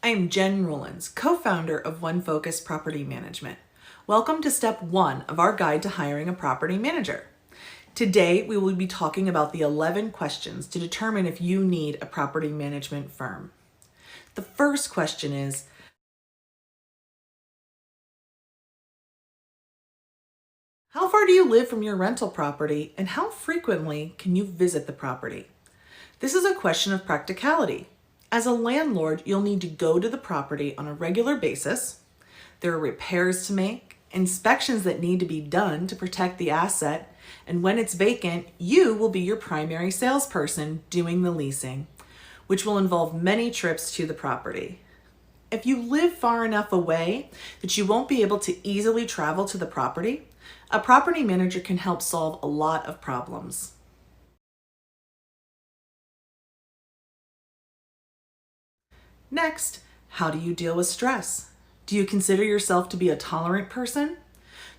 I am Jen Rollins, co-founder of One Focus Property Management. Welcome to step 1 of our guide to hiring a property manager. Today, we will be talking about the 11 questions to determine if you need a property management firm. The first question is, how far do you live from your rental property and how frequently can you visit the property? This is a question of practicality. As a landlord, you'll need to go to the property on a regular basis. There are repairs to make, inspections that need to be done to protect the asset, and when it's vacant, you will be your primary salesperson doing the leasing, which will involve many trips to the property. If you live far enough away that you won't be able to easily travel to the property, a property manager can help solve a lot of problems. Next, how do you deal with stress? Do you consider yourself to be a tolerant person?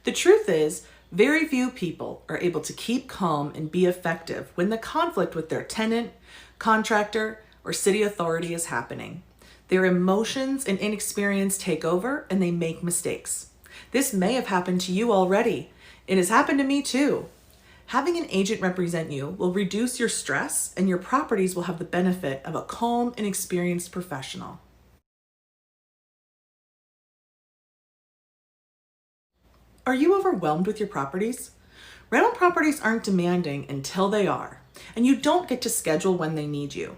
The truth is, very few people are able to keep calm and be effective when the conflict with their tenant, contractor, or city authority is happening. Their emotions and inexperience take over and they make mistakes. This may have happened to you already. It has happened to me too. Having an agent represent you will reduce your stress and your properties will have the benefit of a calm and experienced professional. Are you overwhelmed with your properties? Rental properties aren't demanding until they are, and you don't get to schedule when they need you.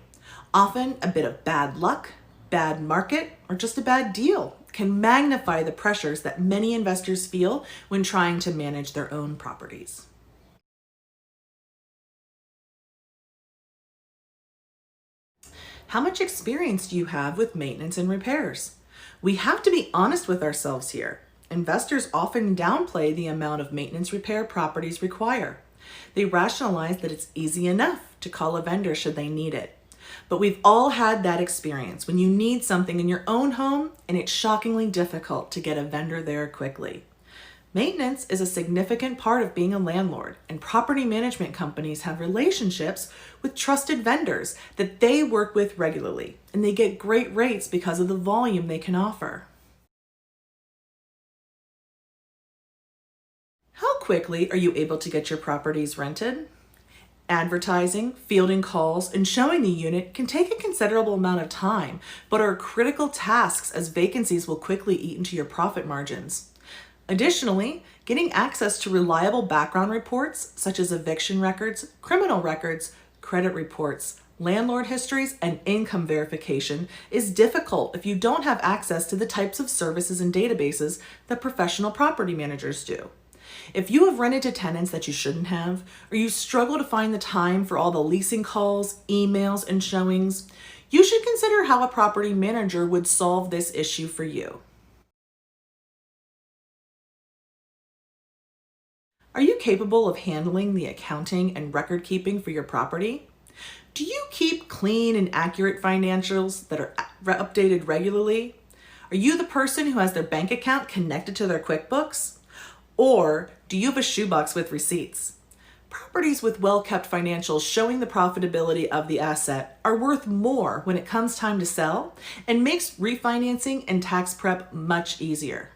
Often, a bit of bad luck, bad market, or just a bad deal can magnify the pressures that many investors feel when trying to manage their own properties. How much experience do you have with maintenance and repairs? We have to be honest with ourselves here. Investors often downplay the amount of maintenance repair properties require. They rationalize that it's easy enough to call a vendor should they need it. But we've all had that experience when you need something in your own home and it's shockingly difficult to get a vendor there quickly. Maintenance is a significant part of being a landlord, and property management companies have relationships with trusted vendors that they work with regularly, and they get great rates because of the volume they can offer. How quickly are you able to get your properties rented? Advertising, fielding calls, and showing the unit can take a considerable amount of time, but are critical tasks as vacancies will quickly eat into your profit margins. Additionally, getting access to reliable background reports such as eviction records, criminal records, credit reports, landlord histories, and income verification is difficult if you don't have access to the types of services and databases that professional property managers do. If you have rented to tenants that you shouldn't have, or you struggle to find the time for all the leasing calls, emails, and showings, you should consider how a property manager would solve this issue for you. Are you capable of handling the accounting and record keeping for your property? Do you keep clean and accurate financials that are updated regularly? Are you the person who has their bank account connected to their QuickBooks? Or do you have a shoebox with receipts? Properties with well-kept financials showing the profitability of the asset are worth more when it comes time to sell and makes refinancing and tax prep much easier.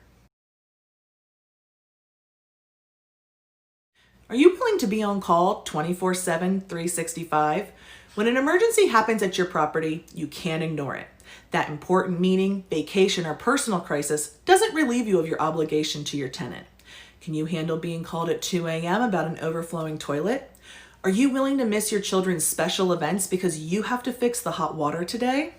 Are you willing to be on call 24/7, 365? When an emergency happens at your property, you can't ignore it. That important meeting, vacation, or personal crisis doesn't relieve you of your obligation to your tenant. Can you handle being called at 2 a.m. about an overflowing toilet? Are you willing to miss your children's special events because you have to fix the hot water today?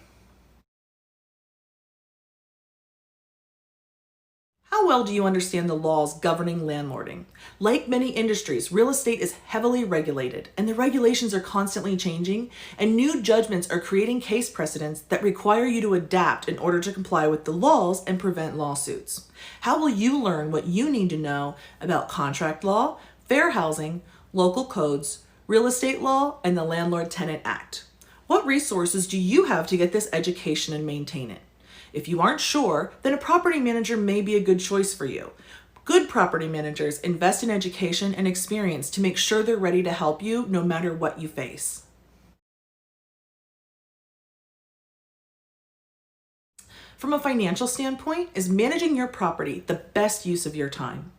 How well do you understand the laws governing landlording? Like many industries, real estate is heavily regulated, and the regulations are constantly changing, and new judgments are creating case precedents that require you to adapt in order to comply with the laws and prevent lawsuits. How will you learn what you need to know about contract law, fair housing, local codes, real estate law, and the Landlord-Tenant Act? What resources do you have to get this education and maintain it? If you aren't sure, then a property manager may be a good choice for you. Good property managers invest in education and experience to make sure they're ready to help you no matter what you face. From a financial standpoint, is managing your property the best use of your time?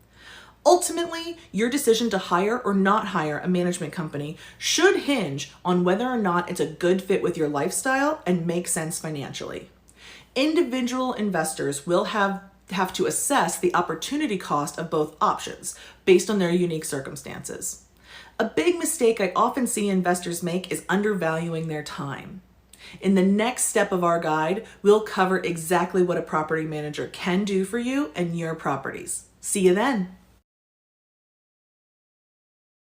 Ultimately, your decision to hire or not hire a management company should hinge on whether or not it's a good fit with your lifestyle and makes sense financially. Individual investors will have to assess the opportunity cost of both options based on their unique circumstances. A big mistake I often see investors make is undervaluing their time. In the next step of our guide, we'll cover exactly what a property manager can do for you and your properties. See you then.